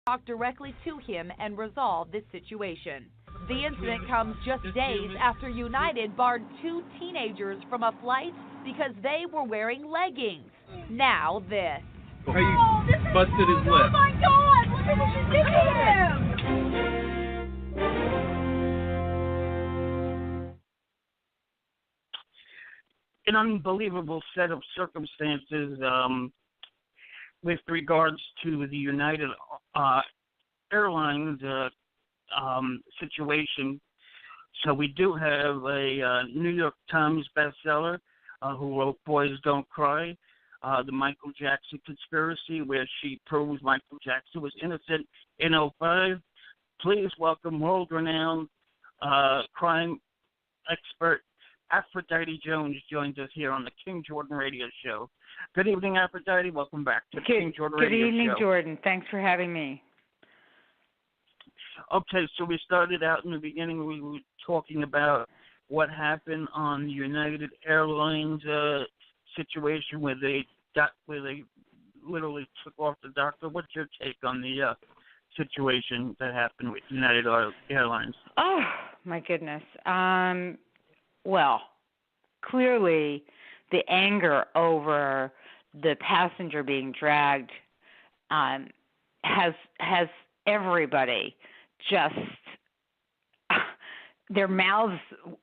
talk directly to him and resolve this situation. The incident comes just days after United barred two teenagers from a flight because they were wearing leggings. Now this. He busted his lip. Oh my God! Look at what you did to him! An unbelievable set of circumstances with regards to the United Airlines situation. So we do have a New York Times bestseller who wrote Boys Don't Cry, the Michael Jackson conspiracy, where she proves Michael Jackson was innocent in '05. Please welcome world-renowned crime expert Aphrodite Jones joins us here on the King Jordan Radio Show. Good evening, Aphrodite. Welcome back to the King Jordan Radio Show. Good evening, Jordan. Thanks for having me. Okay, so we started out in the beginning. We were talking about what happened on the United Airlines situation where they literally took off the doctor. What's your take on the situation that happened with United Airlines? Oh, my goodness. Well, clearly the anger over the passenger being dragged has everybody just their mouths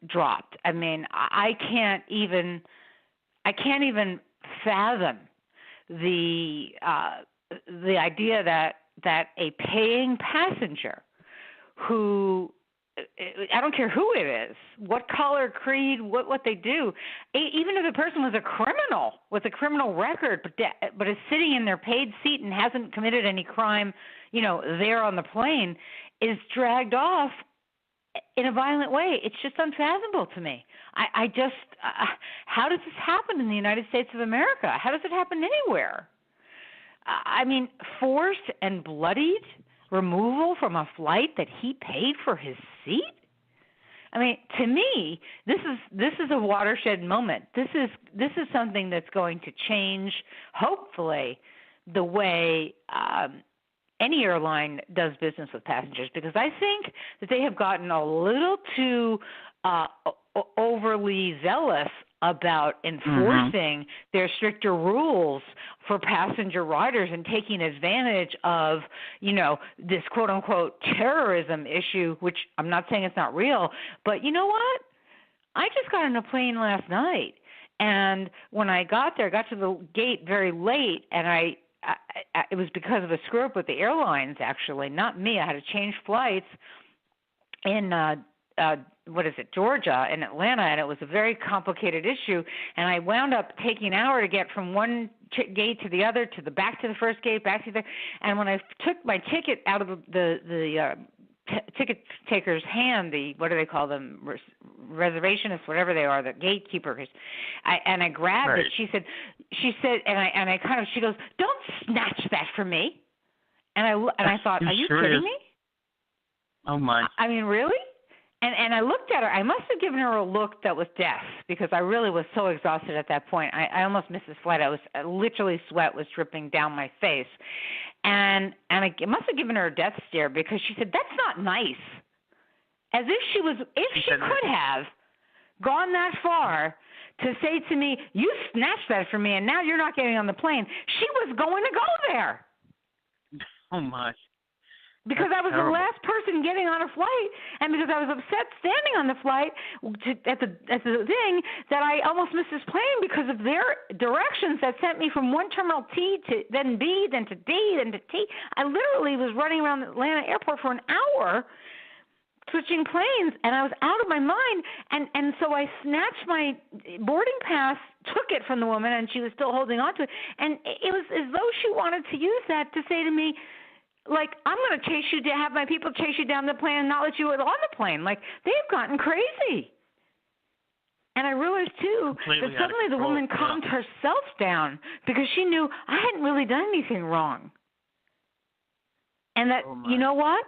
dropped. I mean, I can't even fathom the idea that a paying passenger who, I don't care who it is, what color, creed, what they do, even if the person was a criminal with a criminal record, but is sitting in their paid seat and hasn't committed any crime, there on the plane, is dragged off in a violent way. It's just unfathomable to me. I just, how does this happen in the United States of America? How does it happen anywhere? I mean, forced and bloodied removal from a flight that he paid for his seat? I mean, to me, this is a watershed moment. This is something that's going to change, hopefully, the way any airline does business with passengers, because I think that they have gotten a little too overly zealous about enforcing their stricter rules for passenger riders and taking advantage of, this quote-unquote terrorism issue, which I'm not saying it's not real. But you know what? I just got on a plane last night, and when I got there, I got to the gate very late, and I it was because of a screw-up with the airlines, actually, not me. I had to change flights in Georgia and Atlanta, and it was a very complicated issue, and I wound up taking an hour to get from one gate to the other, to the back to the first gate, back to the, and when I took my ticket out of the ticket taker's hand, what do they call them, reservationists, whatever they are, the gatekeepers, I grabbed it. She said, she goes, "Don't snatch that from me," and I thought, are you kidding me? Oh my! I mean, really? And I looked at her. I must have given her a look that was death, because I really was so exhausted at that point. I almost missed the flight. Literally sweat was dripping down my face. And I must have given her a death stare, because she said, "That's not nice." As if she could have gone that far to say to me, "You snatched that from me, and now you're not getting on the plane." She was going to go there. Oh my. Because I was the last person getting on a flight, and because I was upset standing on the flight at the thing, that I almost missed this plane because of their directions that sent me from one terminal T to then B, then to D, then to T. I literally was running around the Atlanta airport for an hour switching planes, and I was out of my mind, and so I snatched my boarding pass, took it from the woman, and she was still holding on to it, and it was as though she wanted to use that to say to me, like, I'm going to chase you to have my people chase you down the plane and not let you on the plane. Like, they've gotten crazy. And I realized, too, that suddenly the woman calmed herself down because she knew I hadn't really done anything wrong. And that, you know what?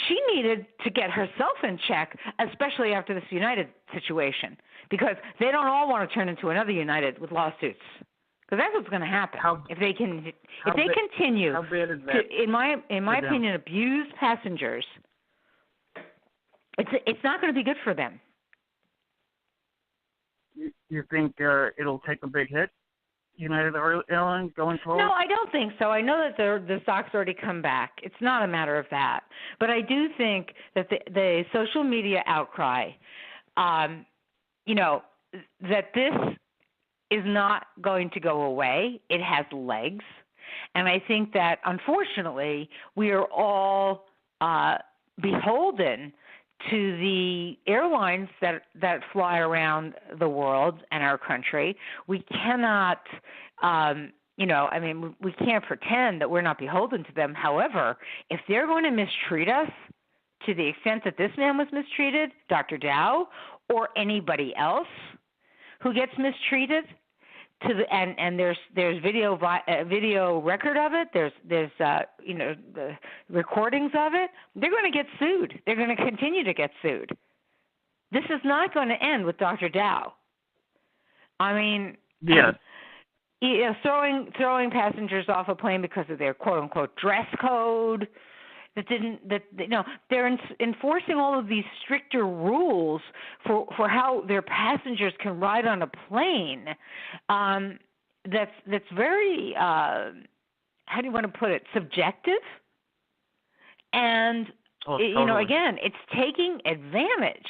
She needed to get herself in check, especially after this United situation, because they don't all want to turn into another United with lawsuits. Because that's what's going to happen if they continue how bad is that to, in my opinion, abuse passengers. It's not going to be good for them. You think it'll take a big hit, United Airlines, going forward? No, I don't think so. I know that the stock's already come back. It's not a matter of that. But I do think that the social media outcry, that this is not going to go away. It has legs. And I think that, unfortunately, we are all beholden to the airlines that fly around the world and our country. We cannot, we can't pretend that we're not beholden to them. However, if they're going to mistreat us to the extent that this man was mistreated, Dr. Dow, or anybody else who gets mistreated, and there's video record of it. There's the recordings of it. They're going to get sued. They're going to continue to get sued. This is not going to end with Dr. Dow. I mean, throwing passengers off a plane because of their quote unquote dress code. They're enforcing all of these stricter rules for how their passengers can ride on a plane. That's very how do you want to put it? Subjective, and totally. Again, it's taking advantage,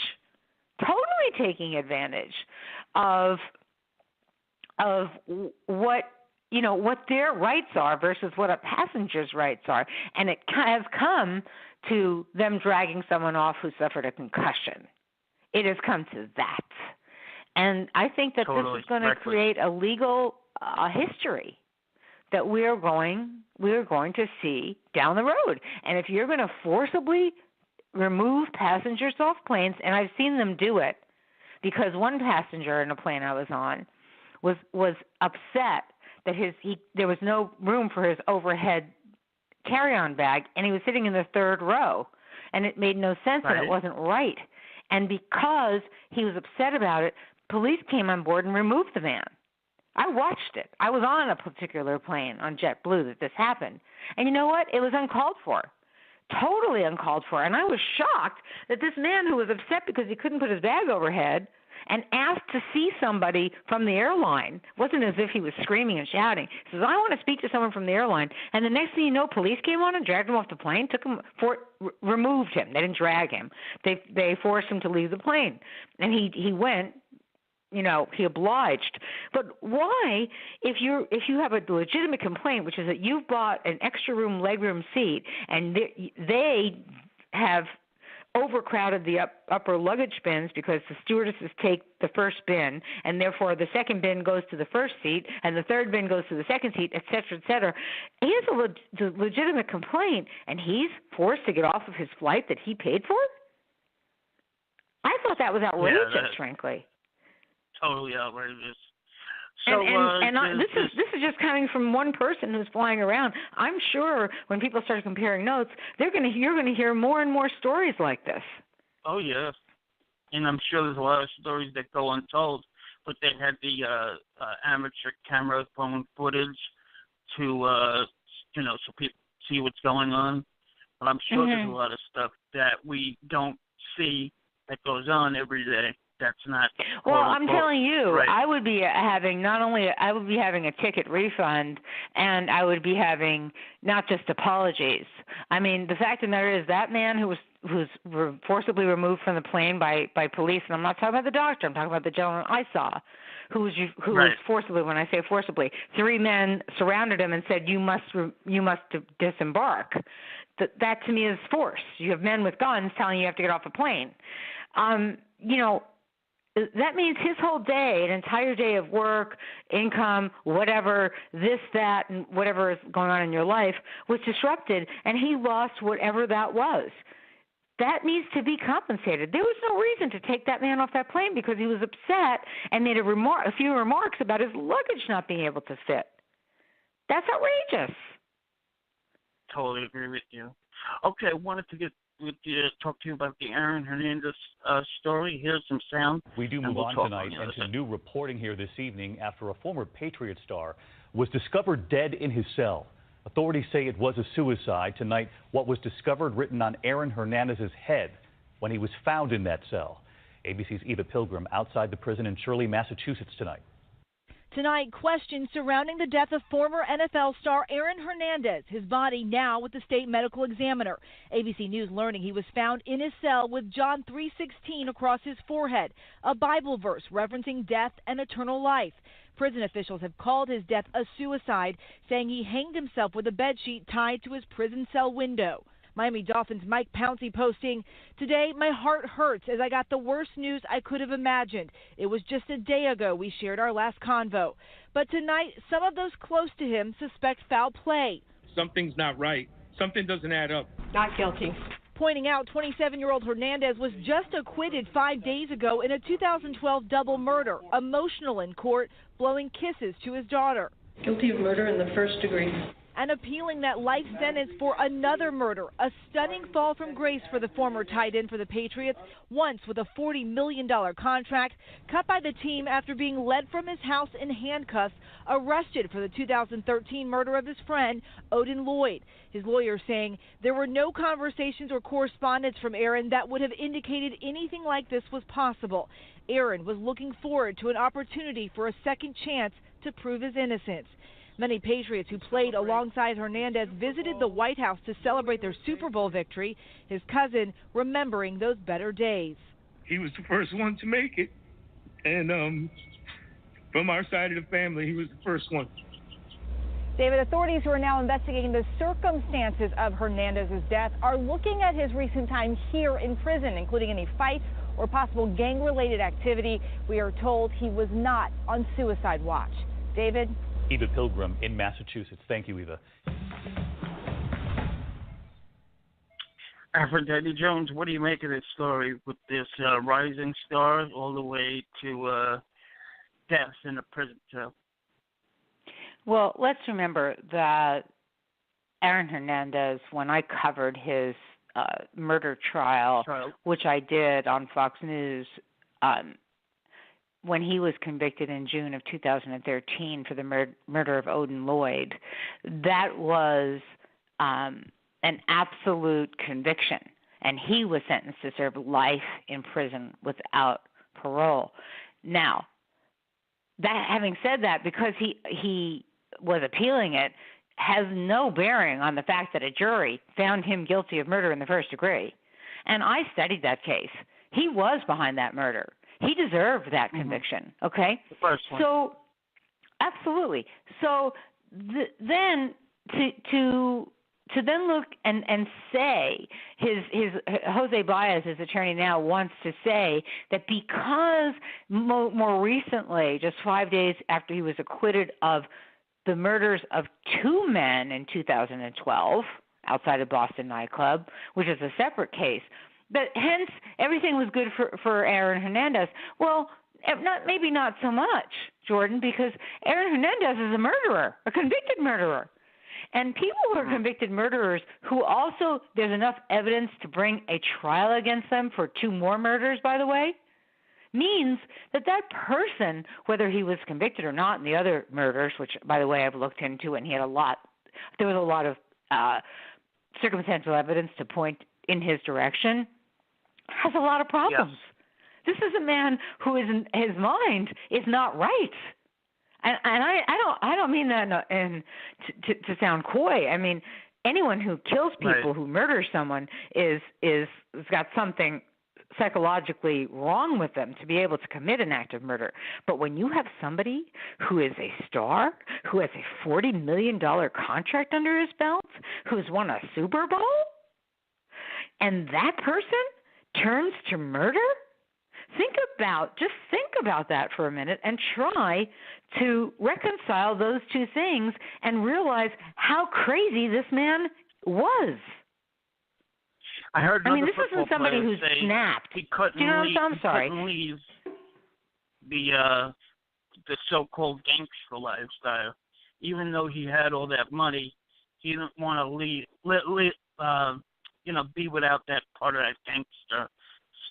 totally taking advantage of what their rights are versus what a passenger's rights are. And it has come to them dragging someone off who suffered a concussion. It has come to that. And I think that this is going to create a legal history that we're going to see down the road. And if you're going to forcibly remove passengers off planes, and I've seen them do it, because one passenger in a plane I was on was upset that there was no room for his overhead carry-on bag, and he was sitting in the third row, and it made no sense and it wasn't right. And because he was upset about it, police came on board and removed the man. I watched it. I was on a particular plane on JetBlue that this happened. And you know what? It was uncalled for. Totally uncalled for. And I was shocked that this man who was upset because he couldn't put his bag overhead and asked to see somebody from the airline. It wasn't as if he was screaming and shouting. He says, I want to speak to someone from the airline. And the next thing you know, police came on and dragged him off the plane, removed him. They didn't drag him. They forced him to leave the plane. And he went, he obliged. But why, if you have a legitimate complaint, which is that you've bought an extra room legroom seat and they have overcrowded the upper luggage bins because the stewardesses take the first bin, and therefore the second bin goes to the first seat, and the third bin goes to the second seat, et cetera, et cetera. He has a legitimate complaint, and he's forced to get off of his flight that he paid for? I thought that was outrageous, frankly. Totally outrageous. So, this is just coming from one person who's flying around. I'm sure when people start comparing notes, you're going to hear more and more stories like this. Oh yeah, and I'm sure there's a lot of stories that go untold. But they had the amateur camera phone footage to so people see what's going on. But I'm sure there's a lot of stuff that we don't see that goes on every day. That's not. Well, I'm telling you, right. I would be having a ticket refund, and I would be having not just apologies. I mean, the fact of the matter is that man who's forcibly removed from the plane by police, and I'm not talking about the doctor. I'm talking about the gentleman I saw, who was forcibly. When I say forcibly, 3 men surrounded him and said, "You must disembark." That to me is force. You have men with guns telling you have to get off a plane. That means his whole day, an entire day of work, income, whatever, this, that, and whatever is going on in your life was disrupted, and he lost whatever that was. That needs to be compensated. There was no reason to take that man off that plane because he was upset and made a few remarks about his luggage not being able to fit. That's outrageous. Totally agree with you. Okay, I wanted to talk to you about the Aaron Hernandez story. Here's some sound. We do move on tonight into new reporting here this evening after a former Patriot star was discovered dead in his cell. Authorities say it was a suicide. Tonight, what was discovered written on Aaron Hernandez's head when he was found in that cell. ABC's Eva Pilgrim outside the prison in Shirley, Massachusetts tonight. Tonight, questions surrounding the death of former NFL star Aaron Hernandez, his body now with the state medical examiner. ABC News learning he was found in his cell with John 3:16 across his forehead, a Bible verse referencing death and eternal life. Prison officials have called his death a suicide, saying he hanged himself with a bedsheet tied to his prison cell window. Miami Dolphins' Mike Pouncey posting, "Today, my heart hurts as I got the worst news I could have imagined. It was just a day ago we shared our last convo. But tonight, some of those close to him suspect foul play." Something's not right. Something doesn't add up. Not guilty. Pointing out 27-year-old Hernandez was just acquitted 5 days ago in a 2012 double murder, emotional in court, blowing kisses to his daughter. Guilty of murder in the first degree. And appealing that life sentence for another murder, a stunning fall from grace for the former tight end for the Patriots, once with a $40 million contract, cut by the team after being led from his house in handcuffs, arrested for the 2013 murder of his friend, Odin Lloyd. His lawyer saying there were no conversations or correspondence from Aaron that would have indicated anything like this was possible. Aaron was looking forward to an opportunity for a second chance to prove his innocence. Many Patriots who played alongside Hernandez visited the White House to celebrate their Super Bowl victory, his cousin remembering those better days. He was the first one to make it. And from our side of the family, he was the first one. David, authorities who are now investigating the circumstances of Hernandez's death are looking at his recent time here in prison, including any fights or possible gang-related activity. We are told he was not on suicide watch. David? Eva Pilgrim in Massachusetts. Thank you, Eva. Aphrodite Jones, what do you make of this story with this rising star all the way to death in a prison cell? Well, let's remember that Aaron Hernandez, when I covered his murder trial, which I did on Fox News, when he was convicted in June of 2013 for the murder of Odin Lloyd, that was an absolute conviction, and he was sentenced to serve life in prison without parole. Now, that having said that, because he was appealing it, has no bearing on the fact that a jury found him guilty of murder in the first degree. And I studied that case. He was behind that murder. He deserved that conviction, okay? The first one. So, absolutely. So then to then look and say his Jose Baez, his attorney now, wants to say that because more recently, just 5 days after he was acquitted of the murders of two men in 2012 outside a Boston nightclub, which is a separate case, but hence everything was good for Aaron Hernandez. Well, maybe not so much, Jordan, because Aaron Hernandez is a murderer, a convicted murderer. And people who are convicted murderers who also, there's enough evidence to bring a trial against them for two more murders, by the way, means that person, whether he was convicted or not in the other murders, which, by the way, I've looked into, and there was a lot of circumstantial evidence to point in his direction, has a lot of problems. Yes. This is a man who his mind is not right. And I don't mean that to sound coy. I mean, anyone who kills people, who murders someone, is got something psychologically wrong with them to be able to commit an act of murder. But when you have somebody who is a star, who has a $40 million contract under his belt, who's won a Super Bowl, and that person turns to murder, think about that for a minute and try to reconcile those two things and realize how crazy this man was. I mean, this isn't somebody who snapped. He couldn't leave the so-called gangster lifestyle. Even though he had all that money, he didn't want to be without that part of that gangster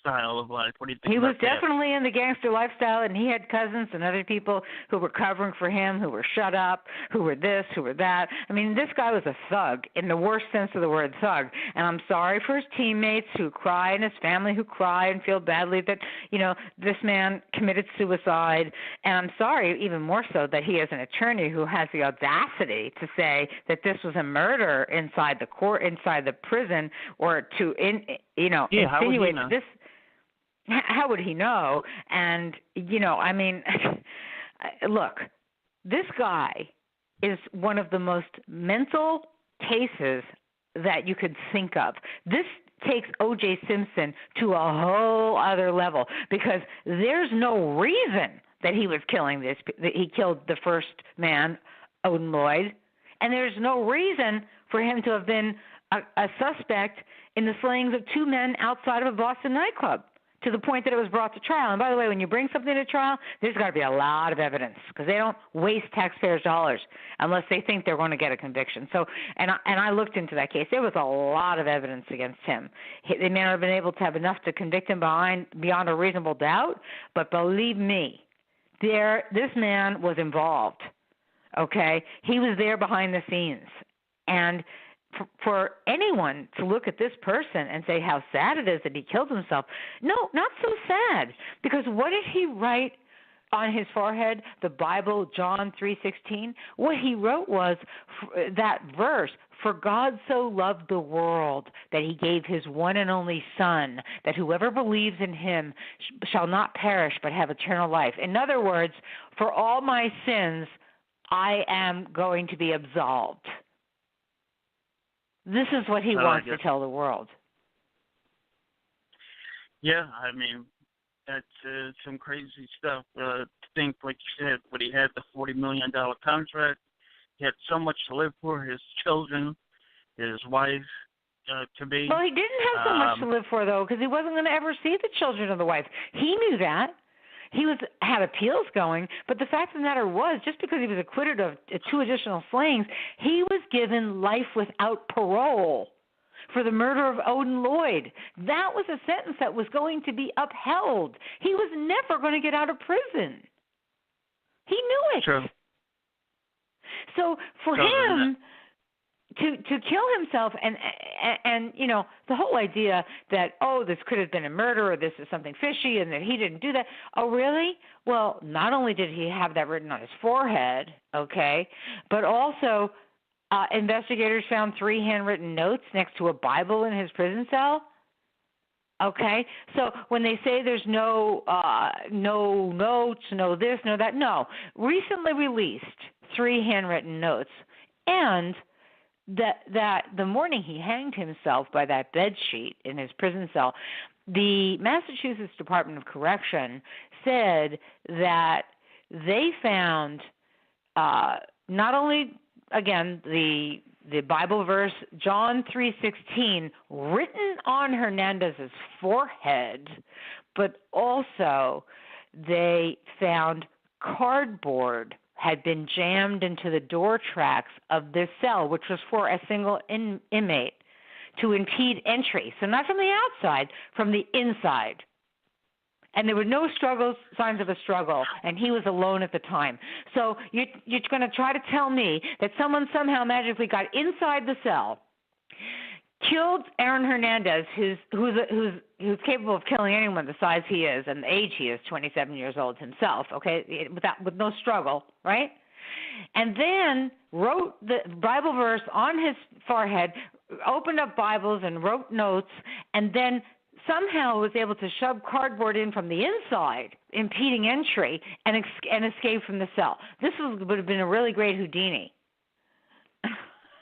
style of life. What do you think? He was about that? definitely in the gangster lifestyle, and he had cousins and other people who were covering for him, who were shut up, who were this, who were that. I mean, this guy was a thug in the worst sense of the word thug. And I'm sorry for his teammates who cry and his family who cry and feel badly that, this man committed suicide. And I'm sorry even more so that he is an attorney who has the audacity to say that this was a murder inside the court, inside the prison, or to insinuate this. How would he know? And, look, this guy is one of the most mental cases that you could think of. This takes O.J. Simpson to a whole other level because there's no reason that he was that he killed the first man, Odin Lloyd, and there's no reason for him to have been a suspect in the slayings of two men outside of a Boston nightclub, to the point that it was brought to trial. And by the way, when you bring something to trial, there's got to be a lot of evidence because they don't waste taxpayers' dollars unless they think they're going to get a conviction. So, and I looked into that case. There was a lot of evidence against him. They may not have been able to have enough to convict him beyond a reasonable doubt, but believe me, this man was involved. Okay, he was there behind the scenes, and for anyone to look at this person and say how sad it is that he killed himself. No, not so sad. Because what did he write on his forehead? The Bible, John 3:16. What he wrote was that verse, "For God so loved the world that he gave his one and only Son, that whoever believes in him shall not perish but have eternal life." In other words, for all my sins, I am going to be absolved. This is what he wants to tell the world. Yeah, I mean, that's some crazy stuff. To think, like you said, when he had the $40 million contract, he had so much to live for, his children, his wife, to be. Well, he didn't have so much to live for, though, because he wasn't going to ever see the children of the wife. He knew that. He had appeals going, but the fact of the matter was, just because he was acquitted of 2 additional slayings, he was given life without parole for the murder of Odin Lloyd. That was a sentence that was going to be upheld. He was never going to get out of prison. He knew it. True. So for him to kill himself and the whole idea that, this could have been a murder or this is something fishy and that he didn't do that. Oh, really? Well, not only did he have that written on his forehead, okay, but also investigators found 3 handwritten notes next to a Bible in his prison cell. Okay, so when they say there's no notes, no this, no that, no. Recently released 3 handwritten notes, and that the morning he hanged himself by that bed sheet in his prison cell, the Massachusetts Department of Correction said that they found not only, again, the Bible verse John 3:16 written on Hernandez's forehead, but also they found cardboard had been jammed into the door tracks of this cell, which was for a single inmate, to impede entry. So not from the outside, from the inside. And there were no signs of a struggle, and he was alone at the time. So you're going to try to tell me that someone somehow magically got inside the cell, killed Aaron Hernandez, who's capable of killing anyone the size he is and the age he is, 27 years old himself, okay, with no struggle, right? And then wrote the Bible verse on his forehead, opened up Bibles and wrote notes, and then somehow was able to shove cardboard in from the inside, impeding entry, and escape from the cell. This would have been a really great Houdini.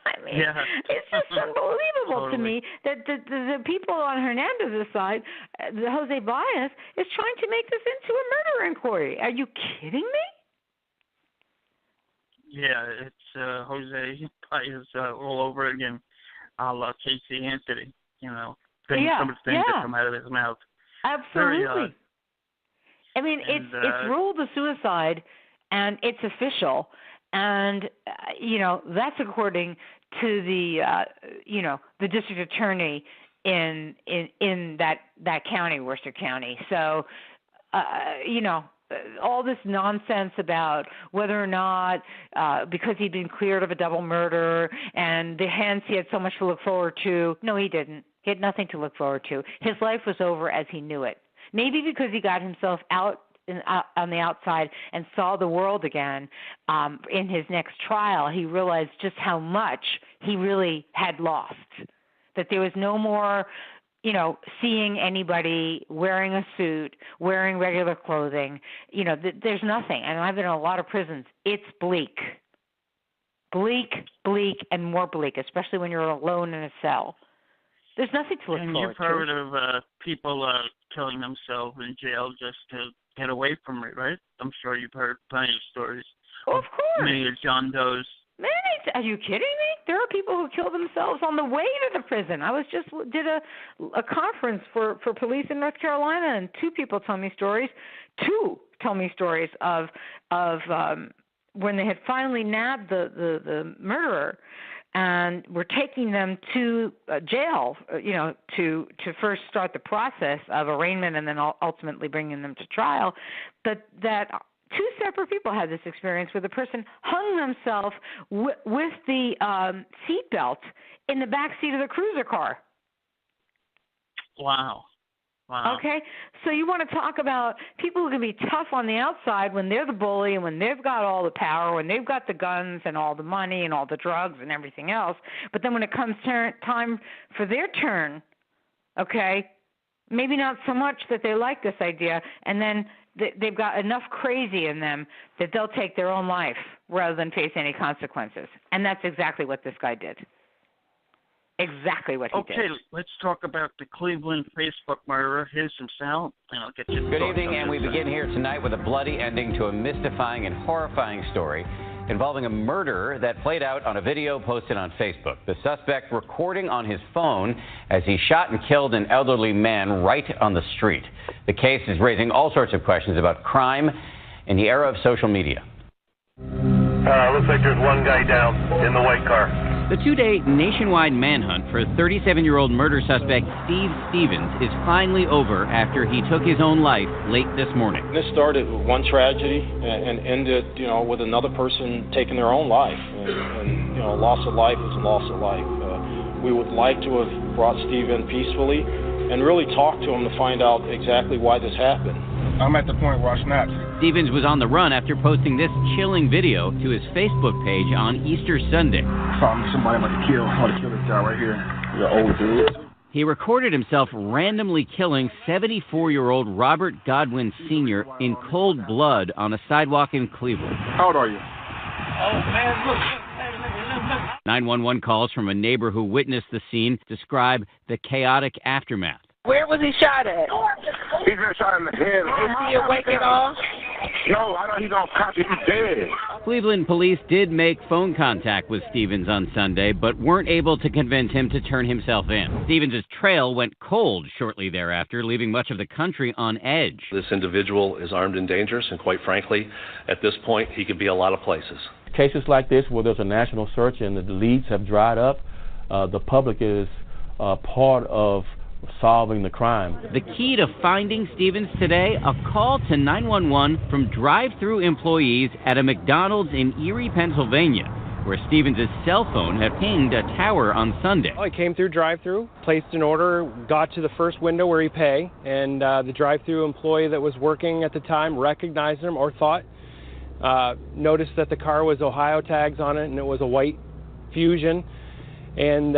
I mean, it's just unbelievable to me that the people on Hernandez's side, the Jose Baez, is trying to make this into a murder inquiry. Are you kidding me? Yeah, it's Jose Baez all over again, a la Casey Anthony, some of the things that come out of his mouth. Absolutely. I mean, it's ruled a suicide, and it's official. And, that's according to the district attorney in that county, Worcester County. So, all this nonsense about whether or not because he'd been cleared of a double murder and hence he had so much to look forward to. No, he didn't. He had nothing to look forward to. His life was over as he knew it. Maybe because he got himself out on the outside and saw the world again in his next trial, he realized just how much he really had lost, that there was no more seeing anybody wearing a suit, wearing regular clothing. There's nothing. And I've been in a lot of prisons. It's bleak, and more bleak, especially when you're alone in a cell. There's nothing to look forward to. And you've heard of people killing themselves in jail just to get away from it, right? I'm sure you've heard plenty of stories. Well, of course. Many of John Doe's. Man, are you kidding me? There are people who kill themselves on the way to the prison. I did a conference for police in North Carolina, and two tell me stories of when they had finally nabbed the murderer and were taking them to jail, to first start the process of arraignment and then ultimately bringing them to trial. But that two separate people had this experience where the person hung themselves with the seatbelt in the back seat of the cruiser car. Wow. Okay, so you want to talk about people who can be tough on the outside when they're the bully and when they've got all the power, when they've got the guns and all the money and all the drugs and everything else. But then when it comes time for their turn, okay, maybe not so much that they like this idea, and then they've got enough crazy in them that they'll take their own life rather than face any consequences. And that's exactly what this guy did. Exactly what he did. Okay, let's talk about the Cleveland Facebook murderer. Here's some sound, and I'll get you. Good evening, and we begin here tonight with a bloody ending to a mystifying and horrifying story involving a murder that played out on a video posted on Facebook. The suspect recording on his phone as he shot and killed an elderly man right on the street. The case is raising all sorts of questions about crime in the era of social media. Looks like there's one guy down in the white car. The two-day nationwide manhunt for 37-year-old murder suspect Steve Stevens is finally over after he took his own life late this morning. This started with one tragedy and ended, with another person taking their own life. And loss of life is a loss of life. We would like to have brought Steve in peacefully and really talk to him to find out exactly why this happened. I'm at the point where I snapped. Stevens was on the run after posting this chilling video to his Facebook page on Easter Sunday. Somebody I'm about to kill this guy right here. The old dude. He recorded himself randomly killing 74-year-old Robert Godwin Sr. in cold blood on a sidewalk in Cleveland. How old are you? Oh, man, look. 911 calls from a neighbor who witnessed the scene describe the chaotic aftermath. Where was he shot at? He's been shot in the head. Is he awake at all? No, I know he's on cop. He's dead. Cleveland police did make phone contact with Stevens on Sunday, but weren't able to convince him to turn himself in. Stevens' trail went cold shortly thereafter, leaving much of the country on edge. This individual is armed and dangerous, and quite frankly, at this point, he could be a lot of places. Cases like this, where there's a national search and the leads have dried up, the public is part of solving the crime. The key to finding Stevens today, a call to 911 from drive-through employees at a McDonald's in Erie, Pennsylvania, where Stevens' cell phone had pinged a tower on Sunday. I came through drive-through, placed an order, got to the first window where he pay, and the drive-through employee that was working at the time recognized him or noticed that the car was Ohio tags on it and it was a white Fusion, and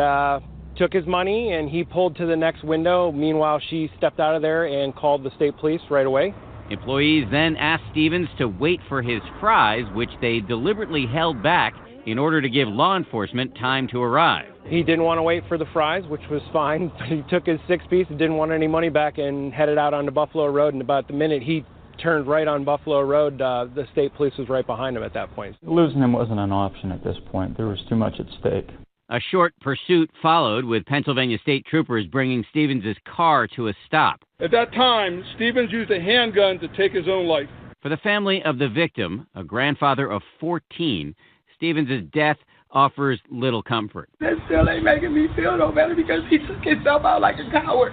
took his money, and he pulled to the next window. Meanwhile, she stepped out of there and called the state police right away. Employees then asked Stevens to wait for his fries, which they deliberately held back in order to give law enforcement time to arrive. He didn't want to wait for the fries, which was fine. He took his 6-piece and didn't want any money back and headed out onto Buffalo Road, and about the minute he turned right on Buffalo Road, the state police was right behind him at that point. Losing him wasn't an option at this point. There was too much at stake. A short pursuit followed, with Pennsylvania state troopers bringing Stevens' car to a stop. At that time, Stevens used a handgun to take his own life. For the family of the victim, a grandfather of 14, Stevens' death offers little comfort. That still ain't making me feel no better because he took himself out like a coward.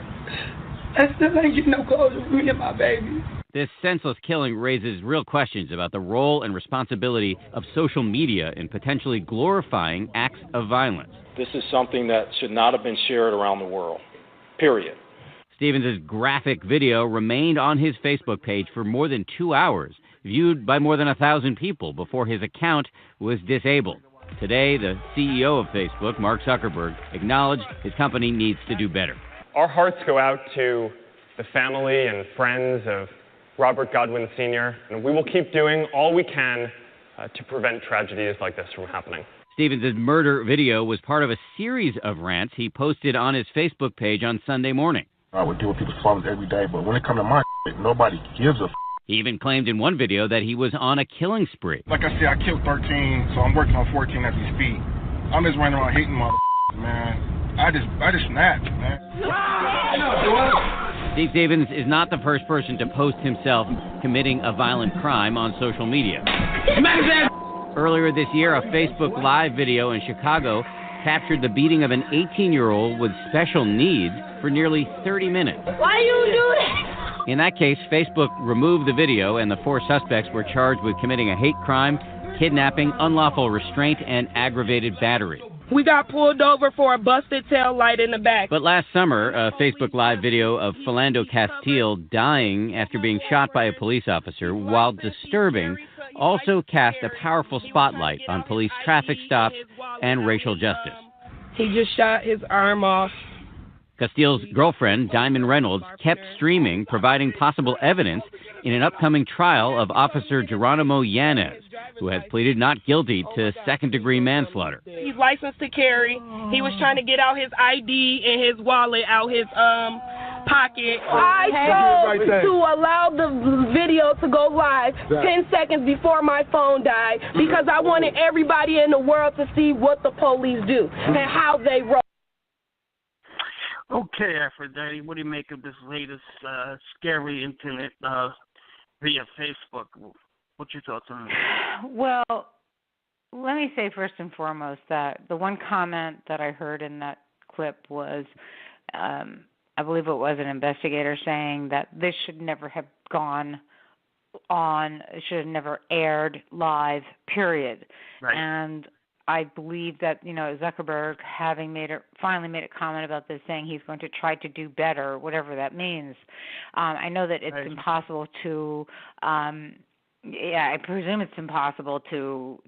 That still ain't getting no closure for me and my baby. This senseless killing raises real questions about the role and responsibility of social media in potentially glorifying acts of violence. This is something that should not have been shared around the world, period. Stevens' graphic video remained on his Facebook page for more than 2 hours, viewed by more than 1,000 people before his account was disabled. Today, the CEO of Facebook, Mark Zuckerberg, acknowledged his company needs to do better. Our hearts go out to the family and friends of Robert Godwin Sr., and we will keep doing all we can to prevent tragedies like this from happening. Stevens' murder video was part of a series of rants he posted on his Facebook page on Sunday morning. I would deal with people's problems every day, but when it comes to my shit, nobody gives a He even claimed in one video that he was on a killing spree. Like I said, I killed 13, so I'm working on 14 as we speak. I'm just running around hating man. I just snapped, man. Steve Stevens is not the first person to post himself committing a violent crime on social media. Earlier this year, a Facebook Live video in Chicago captured the beating of an 18-year-old with special needs for nearly 30 minutes. Why you do that? In that case, Facebook removed the video, and the 4 suspects were charged with committing a hate crime, kidnapping, unlawful restraint, and aggravated battery. We got pulled over for a busted tail light in the back. But last summer, a Facebook Live video of Philando Castile dying after being shot by a police officer, while disturbing, also cast a powerful spotlight on police traffic stops and racial justice. He just shot his arm off. Castile's girlfriend, Diamond Reynolds, kept streaming, providing possible evidence in an upcoming trial of Officer Geronimo Yanez, who has pleaded not guilty to second-degree manslaughter. He's licensed to carry. He was trying to get out his ID and his wallet out his pocket. I chose to allow the video to go live 10 seconds before my phone died because I wanted everybody in the world to see what the police do and how they roll. Okay, Aphrodite, what do you make of this latest scary incident via Facebook? What's your thoughts on it? Well, let me say first and foremost that the one comment that I heard in that clip was, I believe it was an investigator saying that this should never have gone on, it should have never aired live, period. Right. And I believe that, Zuckerberg finally made a comment about this, saying he's going to try to do better, whatever that means. I know that it's impossible to, I presume it's impossible to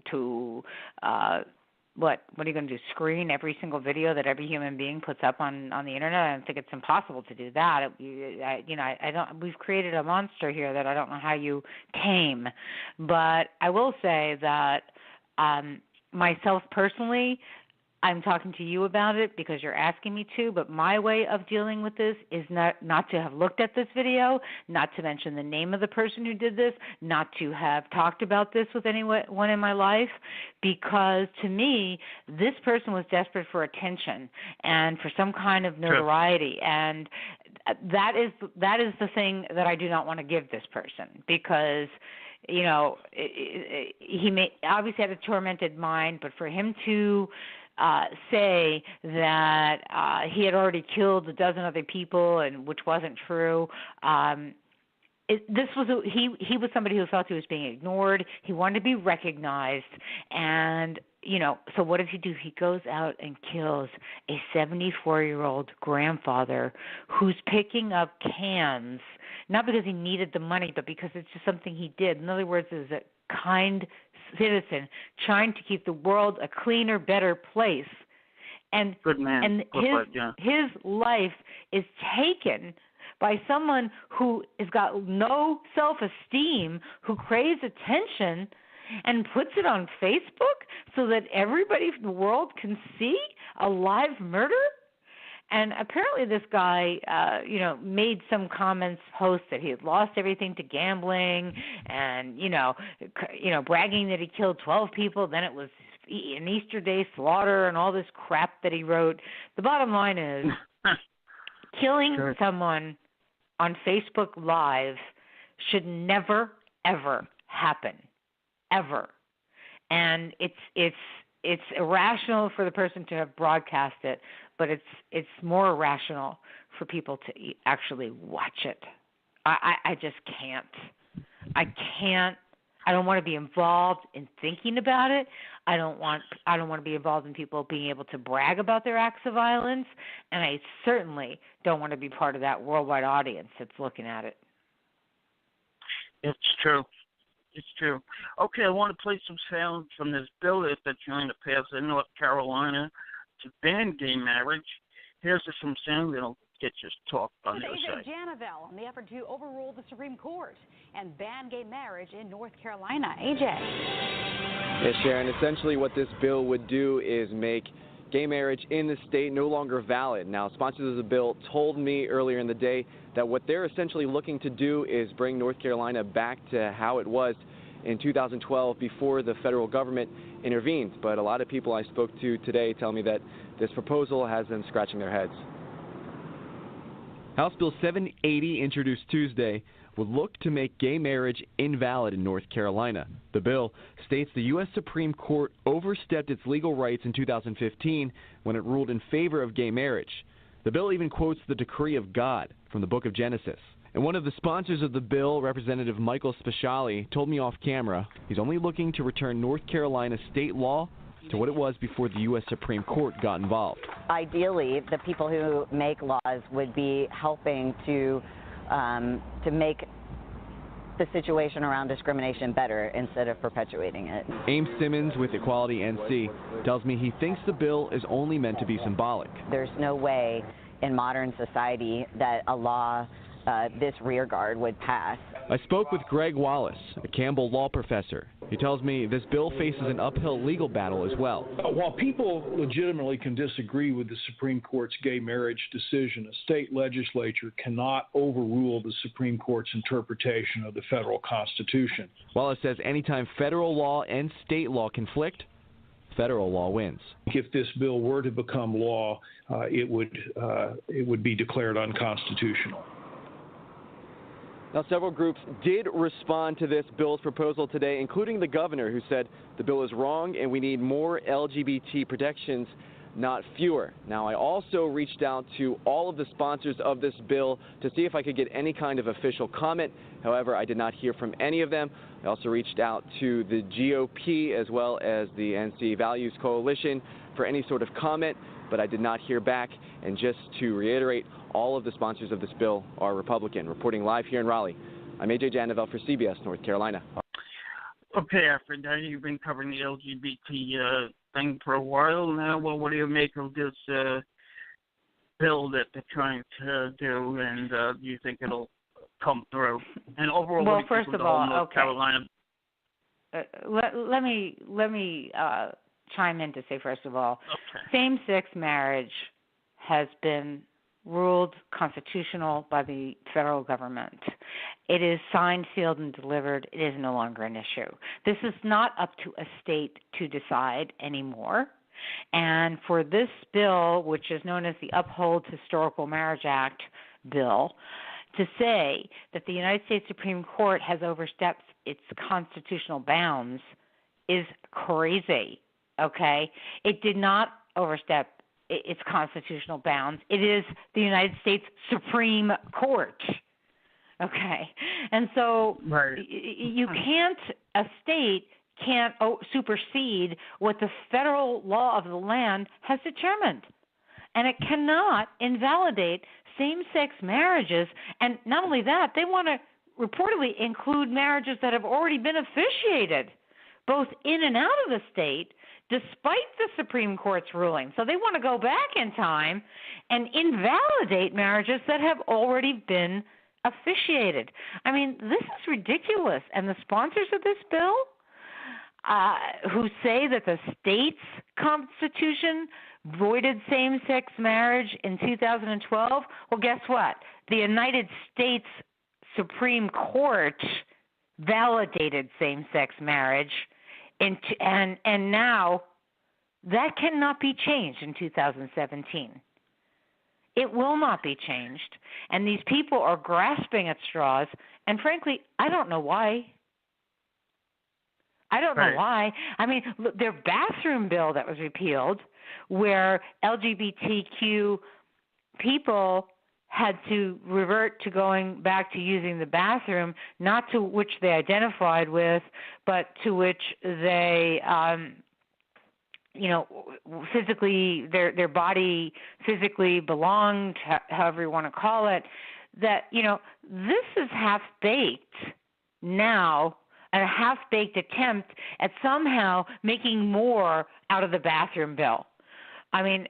what are you going to do? Screen every single video that every human being puts up on the internet? I don't think it's impossible to do that. I don't. We've created a monster here that I don't know how you tame. But I will say that. Myself personally, I'm talking to you about it because you're asking me to, but my way of dealing with this is not to have looked at this video, not to mention the name of the person who did this, not to have talked about this with anyone in my life, because to me, this person was desperate for attention and for some kind of notoriety, and that is the thing that I do not want to give this person, because he may obviously had a tormented mind, but for him to say that he had already killed a dozen other people, and which wasn't true. He was somebody who felt he was being ignored. He wanted to be recognized, and so what does he do? He goes out and kills a 74-year-old grandfather who's picking up cans, not because he needed the money, but because it's just something he did. In other words, is a kind citizen trying to keep the world a cleaner, better place. And good man. And his life is taken by someone who has got no self-esteem, who craves attention, and puts it on Facebook so that everybody in the world can see a live murder? And apparently this guy, made some comments, posts that he had lost everything to gambling and, bragging that he killed 12 people. Then it was an Easter Day slaughter and all this crap that he wrote. The bottom line is killing someone on Facebook Live should never, ever happen. Ever. And it's it's irrational for the person to have broadcast it, but it's more irrational for people to actually watch it. I just can't. I can't. I don't want to be involved in thinking about it. I don't want to be involved in people being able to brag about their acts of violence, and I certainly don't want to be part of that worldwide audience that's looking at it. It's true. It's true. Okay, I want to play some sound from this bill that they're trying to pass in North Carolina to ban gay marriage. Here's some sound that'll get your talk on the other side. Janavel on the effort to overrule the Supreme Court and ban gay marriage in North Carolina. AJ. Yes, Sharon. Essentially what this bill would do is make gay marriage in the state no longer valid. Now, sponsors of the bill told me earlier in the day that what they're essentially looking to do is bring North Carolina back to how it was in 2012 before the federal government intervened. But a lot of people I spoke to today tell me that this proposal has them scratching their heads. House Bill 780, introduced Tuesday, would look to make gay marriage invalid in North Carolina. The bill states the U.S. Supreme Court overstepped its legal rights in 2015 when it ruled in favor of gay marriage. The bill even quotes the decree of God from the book of Genesis. And one of the sponsors of the bill, Representative Michael Speciale, told me off camera he's only looking to return North Carolina state law to what it was before the U.S. Supreme Court got involved. Ideally, the people who make laws would be helping to make the situation around discrimination better instead of perpetuating it. Ames Simmons with Equality NC tells me he thinks the bill is only meant to be symbolic. There's no way in modern society that a law this rearguard would pass. I spoke with Greg Wallace, a Campbell law professor. He tells me this bill faces an uphill legal battle as well. While people legitimately can disagree with the Supreme Court's gay marriage decision, a state legislature cannot overrule the Supreme Court's interpretation of the federal Constitution. Wallace says anytime federal law and state law conflict, federal law wins. If this bill were to become law, it would be declared unconstitutional. Now, several groups did respond to this bill's proposal today, including the governor, who said the bill is wrong and we need more LGBT protections, not fewer. Now, I also reached out to all of the sponsors of this bill to see if I could get any kind of official comment. However, I did not hear from any of them. I also reached out to the GOP as well as the NC Values Coalition for any sort of comment, but I did not hear back. And just to reiterate, all of the sponsors of this bill are Republican. Reporting live here in Raleigh, I'm AJ Janavel for CBS North Carolina. Okay, Aphrodite, you've been covering the LGBT thing for a while now. Well, what do you make of this bill that they're trying to do, and do you think it'll come through? And overall, well, what do you first think of all, North Carolina? Let me chime in to say, first of all, same-sex marriage has been ruled constitutional by the federal government. It is signed, sealed, and delivered. It is no longer an issue. This is not up to a state to decide anymore. And for this bill, which is known as the Uphold Historical Marriage Act bill, to say that the United States Supreme Court has overstepped its constitutional bounds is crazy, okay? It did not overstep its constitutional bounds. It is the United States Supreme Court, okay? And so you can't, a state can't supersede what the federal law of the land has determined. And it cannot invalidate same-sex marriages. And not only that, they want to reportedly include marriages that have already been officiated, both in and out of the state, despite the Supreme Court's ruling. So they want to go back in time and invalidate marriages that have already been officiated. I mean, this is ridiculous. And the sponsors of this bill, who say that the state's constitution voided same-sex marriage in 2012, well, guess what? The United States Supreme Court validated same-sex marriage, and now that cannot be changed in 2017. It will not be changed. And these people are grasping at straws, and frankly, I don't know why. I don't know why. I mean, look, their bathroom bill that was repealed, where LGBTQ people had to revert to going back to using the bathroom, not to which they identified with, but to which they, physically, their body physically belonged, however you want to call it, that, this is half-baked now, and a half-baked attempt at somehow making more out of the bathroom bill. I mean,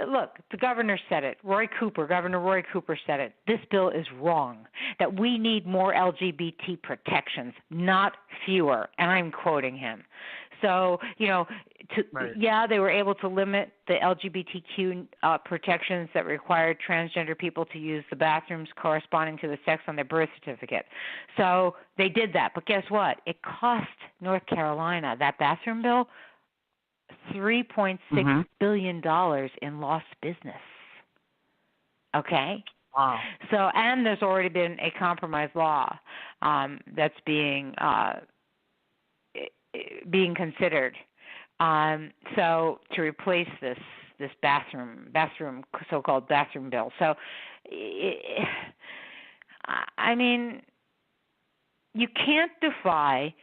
look, the governor said it. Governor Roy Cooper said it. This bill is wrong, that we need more LGBT protections, not fewer. And I'm quoting him. So, they were able to limit the LGBTQ protections that required transgender people to use the bathrooms corresponding to the sex on their birth certificate. So they did that. But guess what? It cost North Carolina, that bathroom bill, $3.6 billion in lost business. Okay? Wow. So, and there's already been a compromise law that's being considered. So to replace this bathroom so-called bathroom bill. So, I mean, you can't defy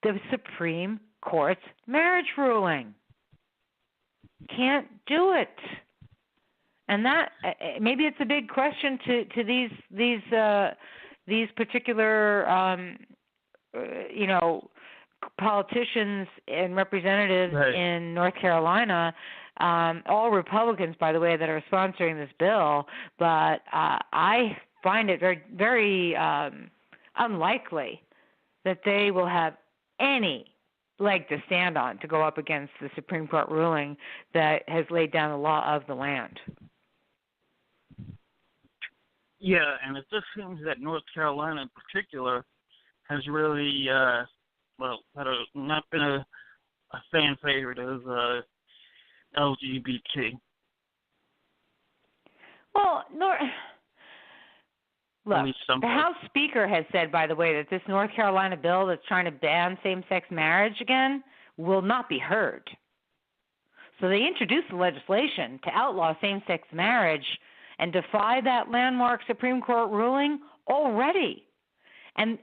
the Supreme Court's marriage ruling. Can't do it. And that maybe it's a big question to these particular politicians and representatives in North Carolina, all Republicans, by the way, that are sponsoring this bill. But I find it very, very unlikely that they will have any leg to stand on to go up against the Supreme Court ruling that has laid down the law of the land. Yeah, and it just seems that North Carolina in particular has really, not been a fan favorite of LGBT. Well, look, the House Speaker has said, by the way, that this North Carolina bill that's trying to ban same-sex marriage again will not be heard. So they introduced the legislation to outlaw same-sex marriage and defy that landmark Supreme Court ruling already. And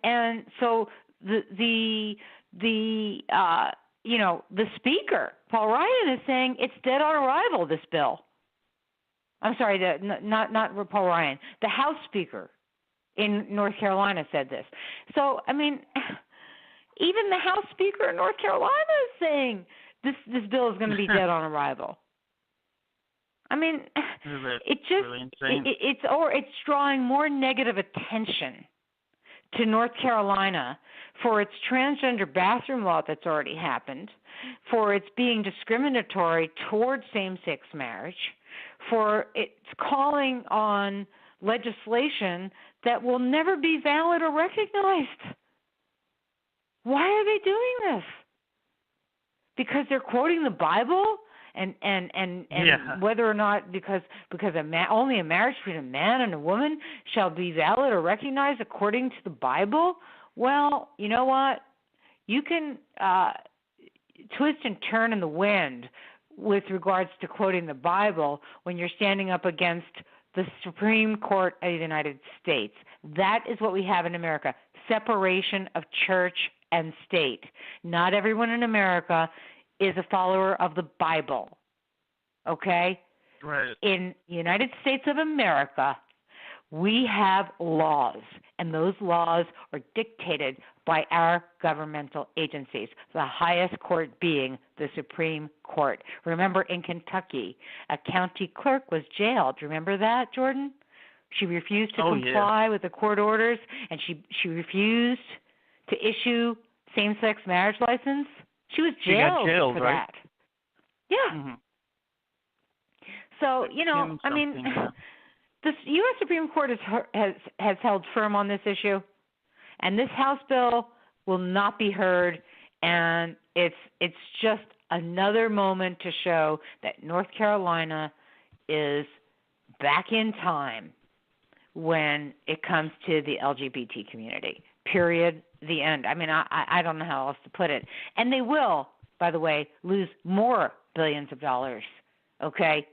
so the Speaker, Paul Ryan, is saying it's dead on arrival, this bill. I'm sorry, not Paul Ryan. The House Speaker in North Carolina said this. So, I mean, even the House Speaker in North Carolina is saying this bill is going to be dead on arrival. I mean, it's drawing more negative attention to North Carolina for its transgender bathroom law that's already happened, for its being discriminatory towards same-sex marriage, for its calling on legislation that will never be valid or recognized. Why are they doing this? Because they're quoting the Bible, and whether or not because only a marriage between a man and a woman shall be valid or recognized according to the Bible. Well, you know what? You can twist and turn in the wind with regards to quoting the Bible when you're standing up against the Supreme Court of the United States. That is what we have in America, separation of church and state. Not everyone in America is a follower of the Bible, okay? Right. In the United States of America, we have laws, and those laws are dictated by our governmental agencies, the highest court being the Supreme Court. Remember, in Kentucky, a county clerk was jailed. Remember that, Jordan? She refused to comply with the court orders, and she refused to issue same-sex marriage license. She was jailed for right? that. Yeah. Mm-hmm. So, the U.S. Supreme Court has held firm on this issue, and this House bill will not be heard, and it's just another moment to show that North Carolina is back in time when it comes to the LGBT community. Period. The end. I mean, I don't know how else to put it. And they will, by the way, lose more billions of dollars. Okay?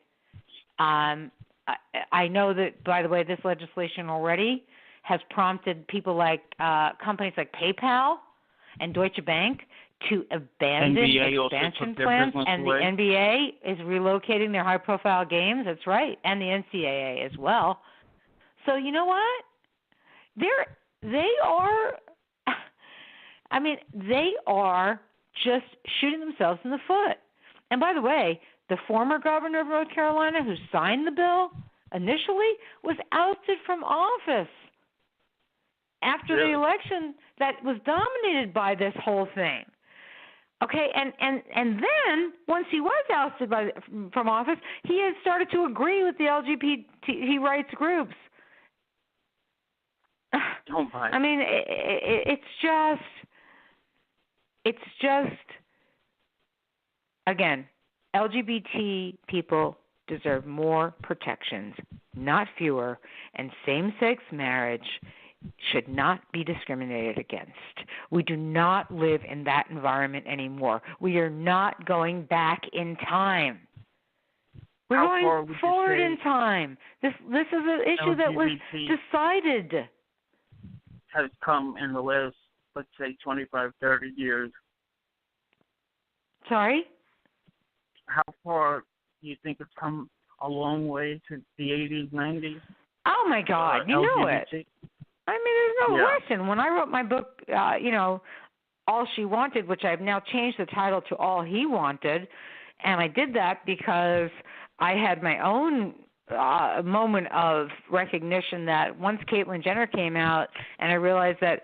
I know that, by the way, this legislation already has prompted people like companies like PayPal and Deutsche Bank to abandon NBA expansion plans, and the NBA is relocating their high-profile games. That's right, and the NCAA as well. So you know what? They are just shooting themselves in the foot. And by the way, the former governor of North Carolina who signed the bill initially was ousted from office after the election that was dominated by this whole thing. Okay, and then once he was ousted from office, he has started to agree with the LGBT rights groups. I mean, it's just, again, LGBT people deserve more protections, not fewer, and same-sex marriage should not be discriminated against. We do not live in that environment anymore. We are not going back in time. We're going forward in time. This is an issue that was decided. Has come in the last, let's say, 25, 30 years. Sorry? How far do you think it's come a long way to the 80s, 90s? Oh, my God. You know it. I mean, there's no question. When I wrote my book, All She Wanted, which I've now changed the title to All He Wanted, and I did that because I had my own moment of recognition that once Caitlyn Jenner came out and I realized that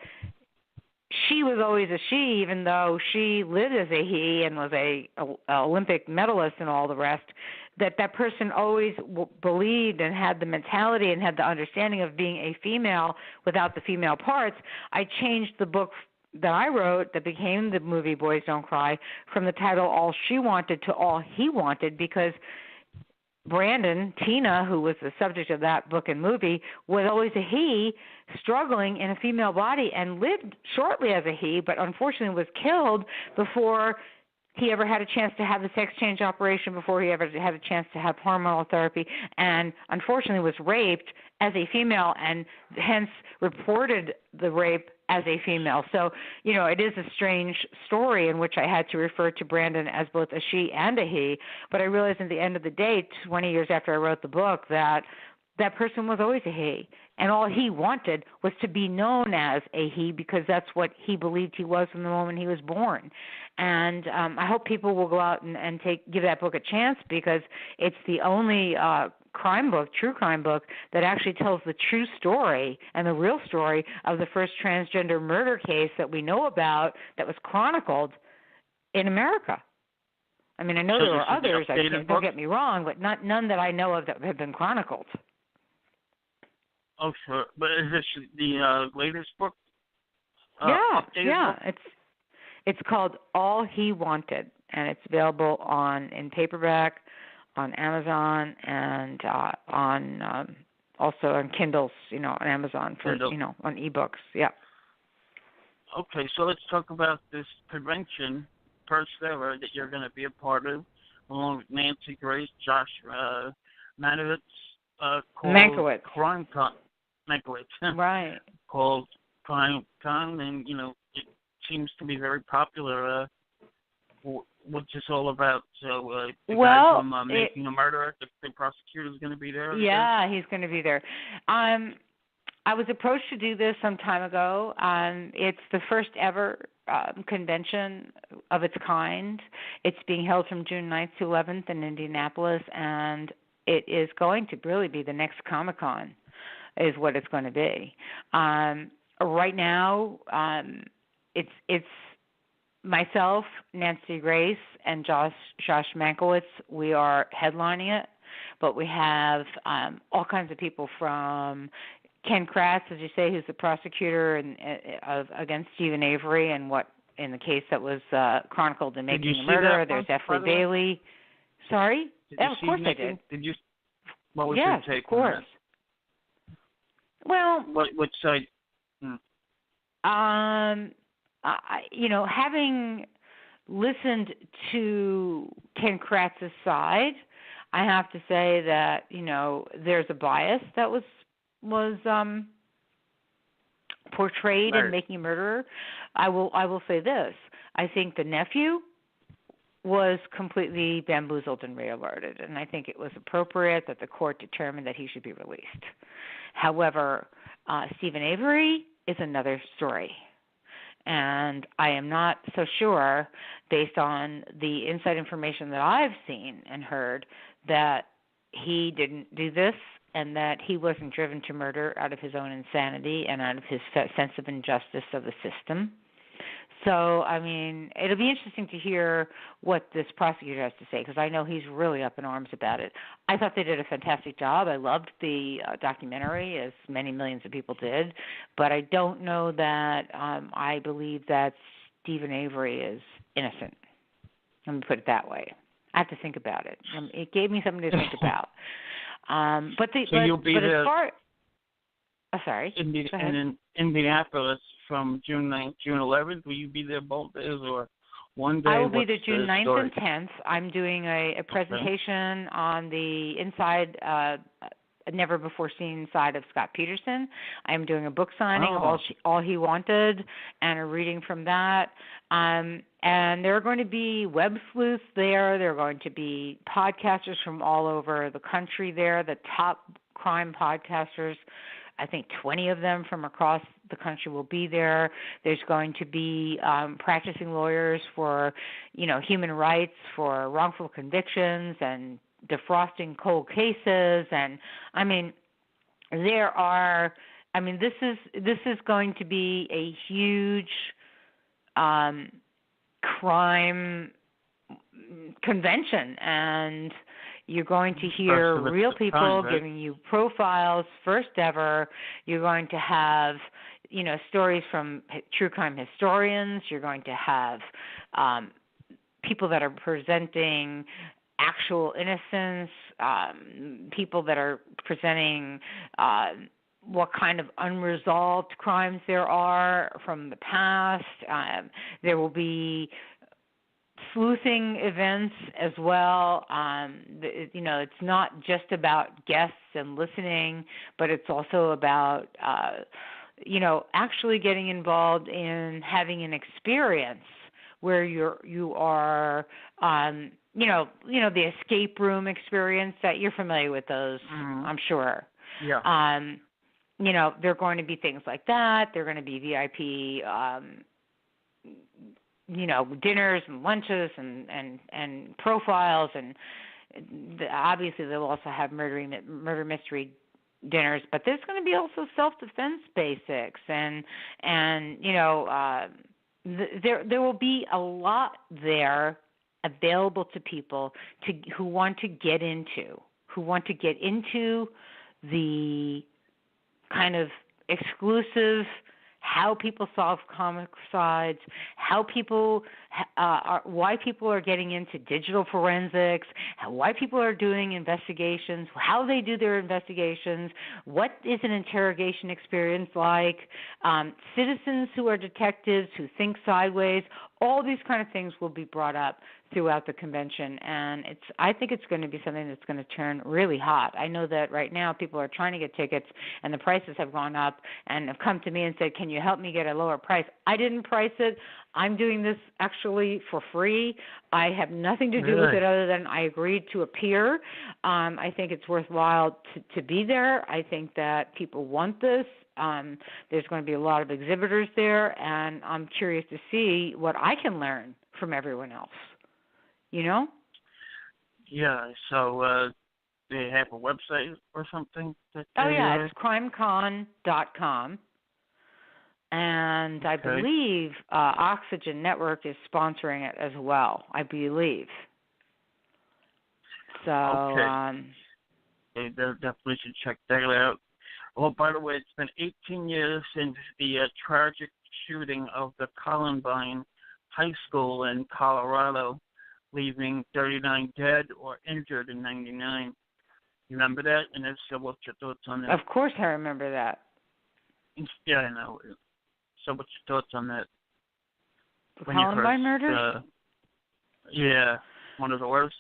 she was always a she, even though she lived as a he and was a Olympic medalist and all the rest, that person always believed and had the mentality and had the understanding of being a female without the female parts. I changed the book that I wrote that became the movie Boys Don't Cry from the title All She Wanted to All He Wanted, because Brandon, Tina, who was the subject of that book and movie, was always a he, struggling in a female body, and lived shortly as a he, but unfortunately was killed before he ever had a chance to have the sex change operation, before he ever had a chance to have hormonal therapy, and unfortunately was raped as a female and hence reported the rape as a female. So, it is a strange story in which I had to refer to Brandon as both a she and a he, but I realized at the end of the day, 20 years after I wrote the book, that person was always a he, and all he wanted was to be known as a he because that's what he believed he was from the moment he was born. And I hope people will go out and give that book a chance, because it's the only true crime book that actually tells the true story and the real story of the first transgender murder case that we know about that was chronicled in America. I mean, I know there were others, don't get me wrong, but none that I know of that have been chronicled. Oh, sure. But is this the latest book? Yeah. It's called All He Wanted, and it's available in paperback, on Amazon, and also on Kindles, on Amazon for on ebooks. Yeah. Okay, so let's talk about this convention, first ever, that you're going to be a part of, along with Nancy Grace, Josh Mankiewicz, Mankiewicz. CrimeCon. Mankiewicz. Right. Called CrimeCon, and it seems to be very popular. What's this all about? So, the guy from Making a Murderer, the prosecutor is going to be there? Yeah, he's going to be there. I was approached to do this some time ago. It's the first ever convention of its kind. It's being held from June 9th to 11th in Indianapolis, and it is going to really be the next Comic-Con is what it's going to be. Right now, it's myself, Nancy Grace, and Josh Mankiewicz. We are headlining it, but we have all kinds of people from Ken Kratz, as you say, who's the prosecutor against Stephen Avery and what in the case that was chronicled in Making a Murderer. There's Effie Bailey. Sorry? Of course I did. Did you? What was your take of course. on that? Well, what side? Having listened to Ken Kratz's side, I have to say that, there's a bias that was portrayed in Making a Murderer. I will say this. I think the nephew was completely bamboozled and re-alerted, and I think it was appropriate that the court determined that he should be released. However, Stephen Avery is another story, and I am not so sure, based on the inside information that I've seen and heard, that he didn't do this and that he wasn't driven to murder out of his own insanity and out of his sense of injustice of the system. So, it'll be interesting to hear what this prosecutor has to say, because I know he's really up in arms about it. I thought they did a fantastic job. I loved the documentary, as many millions of people did, but I don't know that I believe that Stephen Avery is innocent. Let me put it that way. I have to think about it. It gave me something to think about. Sorry. In Indianapolis from June 9th, June 11th, will you be there both days or one day? I will be there June 9th and 10th. I'm doing a presentation on the inside, never before seen side of Scott Peterson. I'm doing a book signing of All He Wanted and a reading from that. And there are going to be web sleuths there. There are going to be podcasters from all over the country there, the top crime podcasters. I think 20 of them from across the country will be there. There's going to be practicing lawyers for, human rights, for wrongful convictions and defrosting cold cases. And this is going to be a huge crime convention, and you're going to hear real people giving you profiles, first ever. You're going to have, stories from true crime historians. You're going to have people that are presenting actual innocence, people that are presenting what kind of unresolved crimes there are from the past. There will be sleuthing events as well. It's not just about guests and listening, but it's also about, actually getting involved in having an experience where you are, the escape room experience that you're familiar with those, I'm sure. Yeah. There are going to be things like that. There are going to be VIP, dinners and lunches and profiles, and obviously they'll also have murder mystery dinners. But there's going to be also self-defense basics, and there will be a lot there available to people who want to get into the kind of exclusive, how people solve homicides, why people are getting into digital forensics, why people are doing investigations, how they do their investigations, what is an interrogation experience like, citizens who are detectives who think sideways. All these kind of things will be brought up throughout the convention, and I think it's going to be something that's going to turn really hot. I know that right now people are trying to get tickets, and the prices have gone up, and have come to me and said, "Can you help me get a lower price?" I didn't price it. I'm doing this actually for free. I have nothing to do with it other than I agreed to appear. I think it's worthwhile to be there. I think that people want this. There's going to be a lot of exhibitors there, and I'm curious to see what I can learn from everyone else. Yeah, so they have a website or something? It's crimecon.com. And I believe Oxygen Network is sponsoring it as well, I believe. So, they definitely should check that out. Oh, by the way, it's been 18 years since the tragic shooting of the Columbine High School in Colorado, leaving 39 dead or injured in 99. You remember that? And what's your thoughts on that? Of course I remember that. Yeah, I know. So what's your thoughts on that? The Columbine murders? Yeah, one of the worst.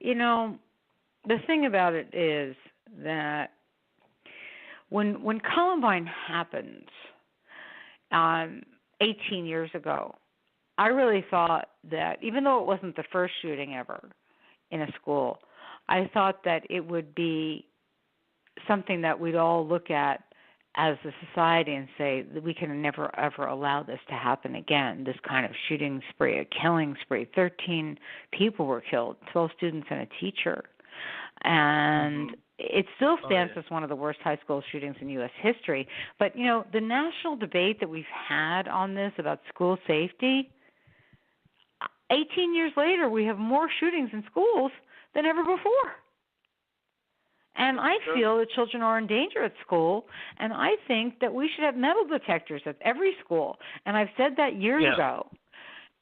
You know, the thing about it is that when Columbine happened 18 years ago, I really thought that even though it wasn't the first shooting ever in a school, I thought that it would be something that we'd all look at as a society and say that we can never, ever allow this to happen again, this kind of shooting spree, a killing spree. 13 people were killed, 12 students and a teacher. And it still stands as one of the worst high school shootings in U.S. history. But, you know, the national debate that we've had on this about school safety, 18 years later, we have more shootings in schools than ever before. And I feel that children are in danger at school, and I think that we should have metal detectors at every school. And I've said that years ago,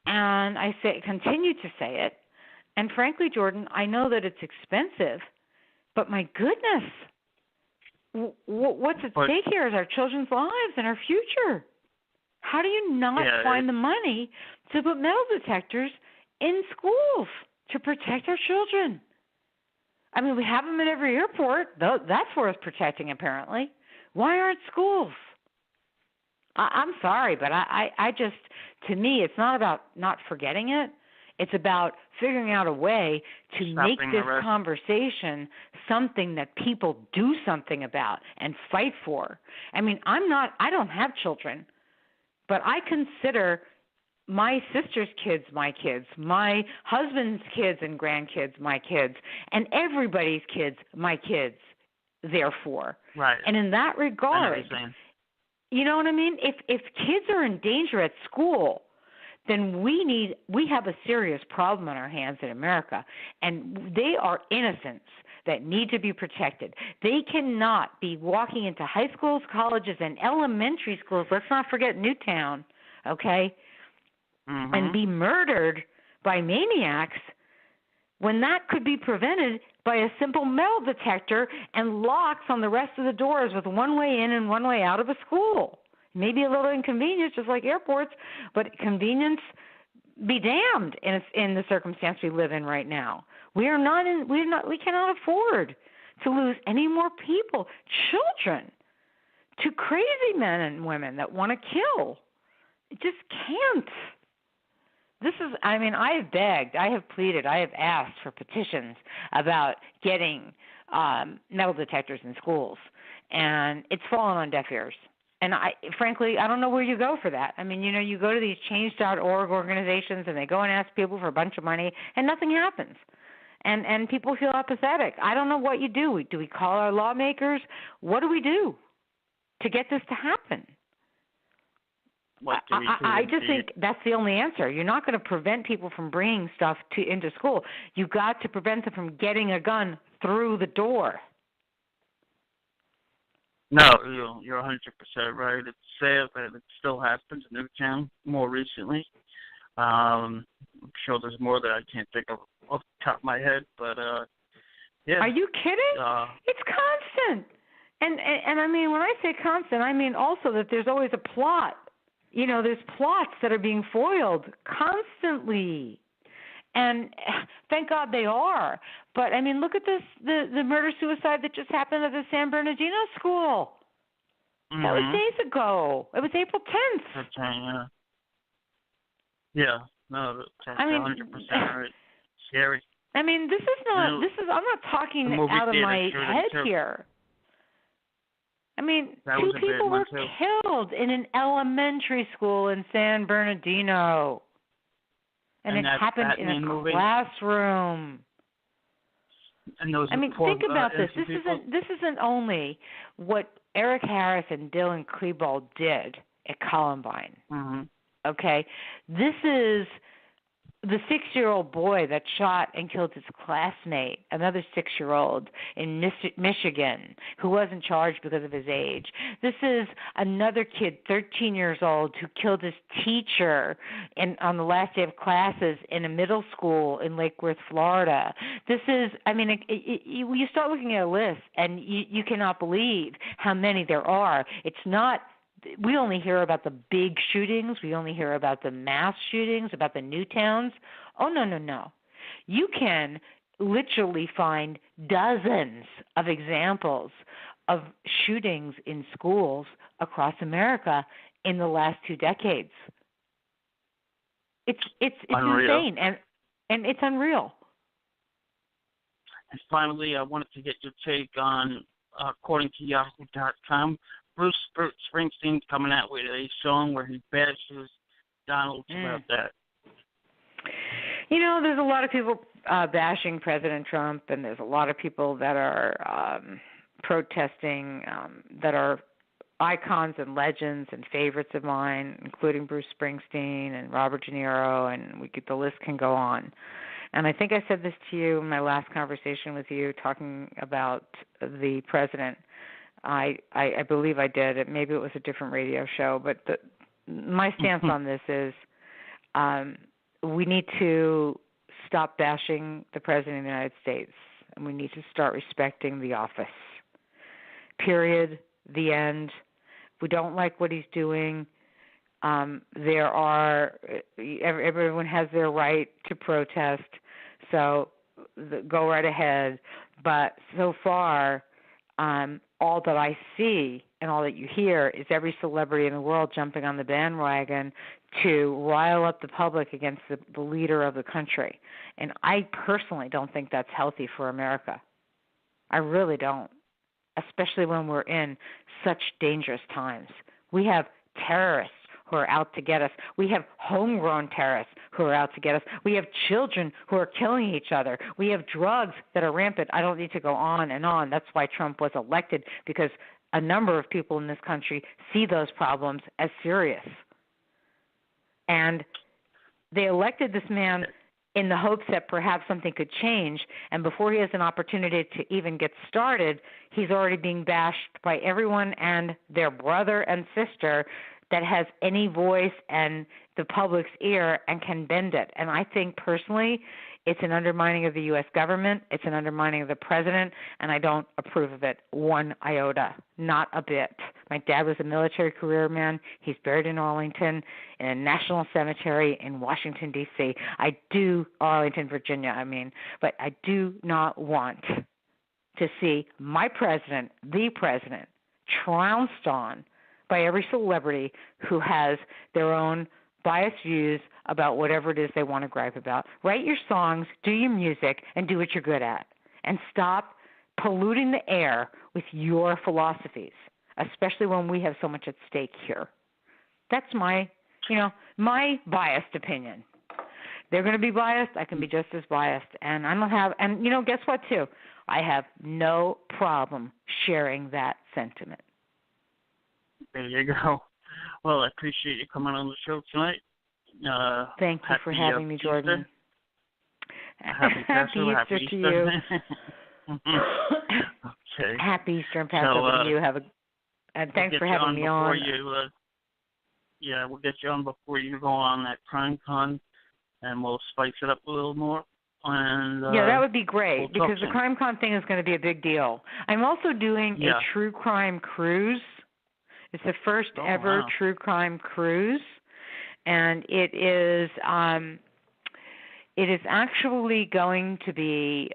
and I continue to say it. And frankly, Jordan, I know that it's expensive, but my goodness, what's at stake here is our children's lives and our future. How do you not find the money to put metal detectors in schools to protect our children? I mean, we have them at every airport. That's worth protecting, apparently. Why aren't schools? I'm sorry, but I just, to me, it's not about not forgetting it. It's about figuring out a way to make this conversation something that people do something about and fight for. I mean, I don't have children, but I consider my sister's kids my kids, my husband's kids and grandkids my kids, and everybody's kids my kids, therefore. Right. And in that regard, you know what I mean? If kids are in danger at school, then we have a serious problem on our hands in America, and they are innocents that need to be protected. They cannot be walking into high schools, colleges, and elementary schools. Let's not forget Newtown, okay? And be murdered by maniacs when that could be prevented by a simple metal detector and locks on the rest of the doors with one way in and one way out of a school. Maybe a little inconvenience, just like airports, but convenience be damned in the circumstance we live in right now. We cannot afford to lose any more people, children, to crazy men and women that want to kill. It just can't. I have begged, I have pleaded, I have asked for petitions about getting metal detectors in schools, and it's fallen on deaf ears. And frankly, I don't know where you go for that. I mean, you go to these change.org organizations, and they go and ask people for a bunch of money, and nothing happens. And people feel apathetic. I don't know what you do. Do we call our lawmakers? What do we do to get this to happen? I just think that's the only answer. You're not going to prevent people from bringing stuff into school. You've got to prevent them from getting a gun through the door. No, you're 100% right. It's sad that it still happens in Newtown more recently. I'm sure there's more that I can't think of off the top of my head, but yeah. Are you kidding? It's constant. And I mean, when I say constant, I mean also that there's always a plot. There's plots that are being foiled constantly. And thank God they are. But, I mean, look at this, the murder-suicide that just happened at the San Bernardino school. That was days ago. It was April 10th. That's right, yeah. No, that's 100% right. Scary. I mean, I'm not talking out of my head here. I mean, 2 people were killed in an elementary school in San Bernardino. And it happened in a classroom. And think about this. This isn't only what Eric Harris and Dylan Klebold did at Columbine. Okay? This is the 6-year-old boy that shot and killed his classmate, another 6-year-old in Michigan, who wasn't charged because of his age. This is another kid, 13 years old, who killed his teacher on the last day of classes in a middle school in Lake Worth, Florida. This is, you start looking at a list, and you cannot believe how many there are. It's not we only hear about the big shootings. We only hear about the mass shootings, about the new towns. Oh, no. You can literally find dozens of examples of shootings in schools across America in the last 2 decades. It's insane, and it's unreal. And finally, I wanted to get your take on, according to Yahoo.com, Bruce Springsteen's coming out with a song where he bashes Donald about that. There's a lot of people bashing President Trump, and there's a lot of people that are protesting that are icons and legends and favorites of mine, including Bruce Springsteen and Robert De Niro, and the list can go on. And I think I said this to you in my last conversation with you, talking about the president. I believe I did. Maybe it was a different radio show, but my stance on this is we need to stop bashing the president of the United States, and we need to start respecting the office. Period. The end. We don't like what he's doing. Everyone has their right to protest, so go right ahead. But so far, all that I see and all that you hear is every celebrity in the world jumping on the bandwagon to rile up the public against the leader of the country. And I personally don't think that's healthy for America. I really don't, especially when we're in such dangerous times. We have terrorists who are out to get us. We have homegrown terrorists who are out to get us. We have children who are killing each other. We have drugs that are rampant. I don't need to go on and on. That's why Trump was elected, because a number of people in this country see those problems as serious. And they elected this man in the hopes that perhaps something could change, and before he has an opportunity to even get started, he's already being bashed by everyone and their brother and sister that has any voice and the public's ear and can bend it. And I think personally it's an undermining of the U.S. government, it's an undermining of the president, and I don't approve of it one iota, not a bit. My dad was a military career man. He's buried in Arlington, in a national cemetery in Washington, D.C. Arlington, Virginia, but I do not want to see my president, the president, trounced on by every celebrity who has their own biased views about whatever it is they want to gripe about. Write your songs, do your music, and do what you're good at. And stop polluting the air with your philosophies, especially when we have so much at stake here. That's my biased opinion. They're going to be biased. I can be just as biased. And guess what, too? I have no problem sharing that sentiment. There you go. Well, I appreciate you coming on the show tonight. Thank you for having me, Jordan. Happy Easter to you. Okay. Happy Easter and Passover to you. And thanks for having me on. We'll get you on before you go on that Crime Con, and we'll spice it up a little more. And that would be great, because the Crime Con thing is going to be a big deal. I'm also doing a true crime cruise. It's the first ever true crime cruise, and it is actually going to be,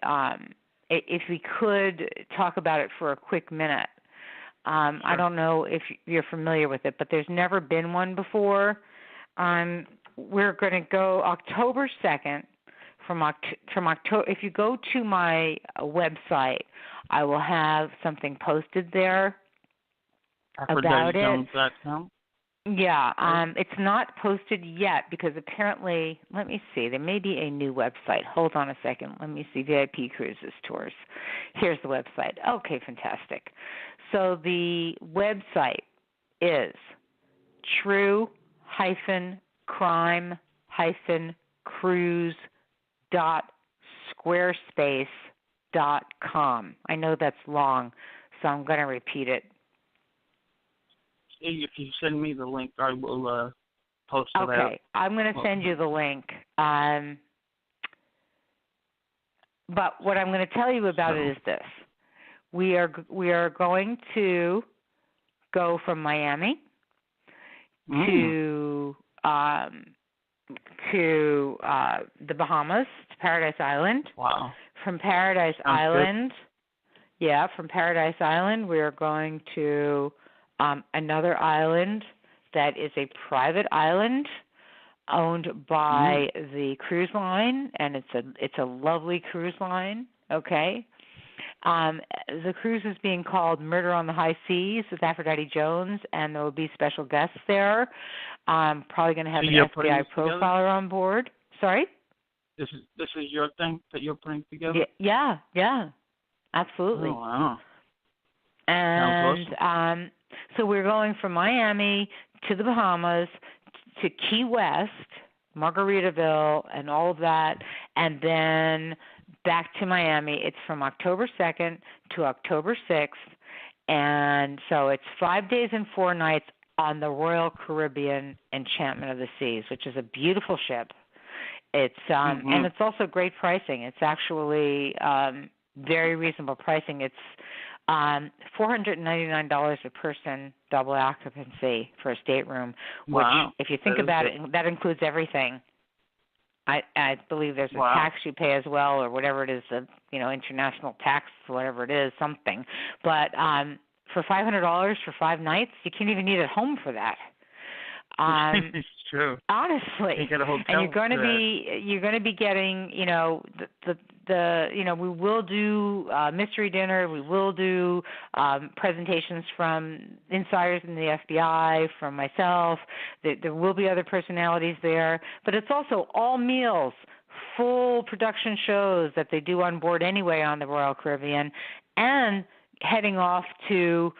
if we could talk about it for a quick minute. Sure. I don't know if you're familiar with it, but there's never been one before. We're going to go October 2nd from October. If you go to my website, I will have something posted there about it. Yeah, it's not posted yet because apparently, let me see, there may be a new website. Hold on a second. Let me see, VIP Cruises Tours. Here's the website. Okay, fantastic. So the website is true-crime-cruise.squarespace.com. I know that's long, so I'm going to repeat it. If you send me the link, I will post it out. Okay, I'm going to send you the link. But what I'm going to tell you about it is this. We are going to go from Miami to the Bahamas, to Paradise Island. Wow. From Paradise Island, from Paradise Island, we are going to another island that is a private island owned by the cruise line, and it's a lovely cruise line. Okay. The cruise is being called Murder on the High Seas with Aphrodite Jones, and there will be special guests there. Probably going to have an FBI profiler on board. Sorry? This is your thing that you're putting together? Yeah, absolutely. Oh, wow. And awesome. So we're going from Miami to the Bahamas to Key West, Margaritaville, and all of that, and then back to Miami. It's from October 2nd to October 6th, and so it's 5 days and 4 nights on the Royal Caribbean Enchantment of the Seas, which is a beautiful ship. It's and it's also great pricing. It's actually very reasonable pricing. It's $499 a person, double occupancy for a stateroom. Which, if you think about it, that includes everything. I believe there's a tax you pay as well, or whatever it is, international tax, whatever it is, something. But for $500 for 5 nights, you can't even eat at home for that. It's true. Honestly, you get a hotel and you're going to be getting, we will do mystery dinner. We will do presentations from insiders in the FBI, from myself. There will be other personalities there, but it's also all meals, full production shows that they do on board anyway on the Royal Caribbean, and heading off to,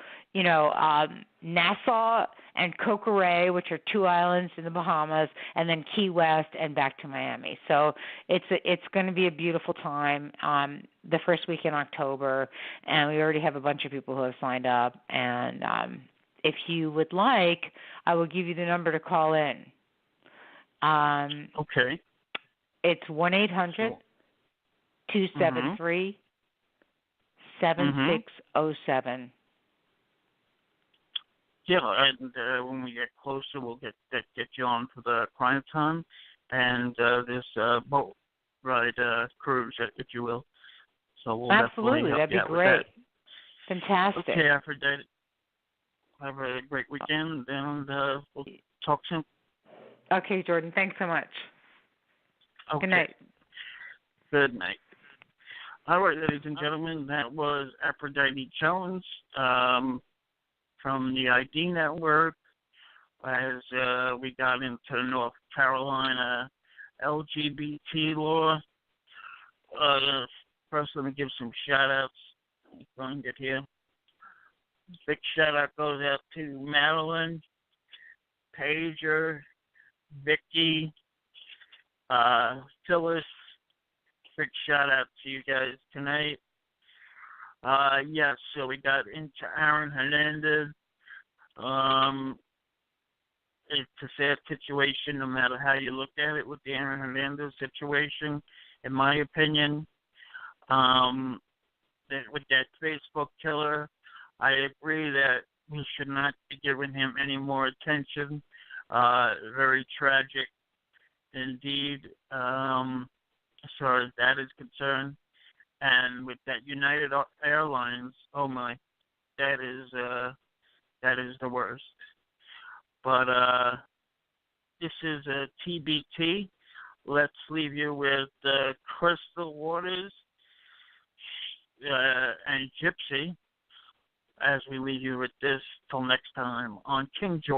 Nassau and Cocoray, which are 2 islands in the Bahamas, and then Key West and back to Miami. So it's going to be a beautiful time the first week in October, and we already have a bunch of people who have signed up. And if you would like, I will give you the number to call in. Okay. It's 1-800-273-7607. Yeah, and when we get closer, we'll get you on for the prime time and this boat ride cruise, if you will. So we'll absolutely, definitely help that'd you be great. With that. Fantastic. Okay, Aphrodite. Have a great weekend, and we'll talk soon. Okay, Jordan. Thanks so much. Okay. Good night. Good night. All right, ladies and gentlemen, that was Aphrodite Jones from the ID Network, as we got into the North Carolina LGBT law. First, let me give some shout-outs. Find it here. Big shout-out goes out to Marilyn, Pager, Vicky, Phyllis. Big shout-out to you guys tonight. Yes, so we got into Aaron Hernandez. It's a sad situation no matter how you look at it with the Aaron Hernandez situation, in my opinion. With that Facebook killer, I agree that we should not be giving him any more attention. Very tragic indeed, as far as that is concerned. And with that United Airlines, oh my, that is the worst. But this is a TBT. Let's leave you with Crystal Waters and Gypsy as we leave you with this till next time on King George.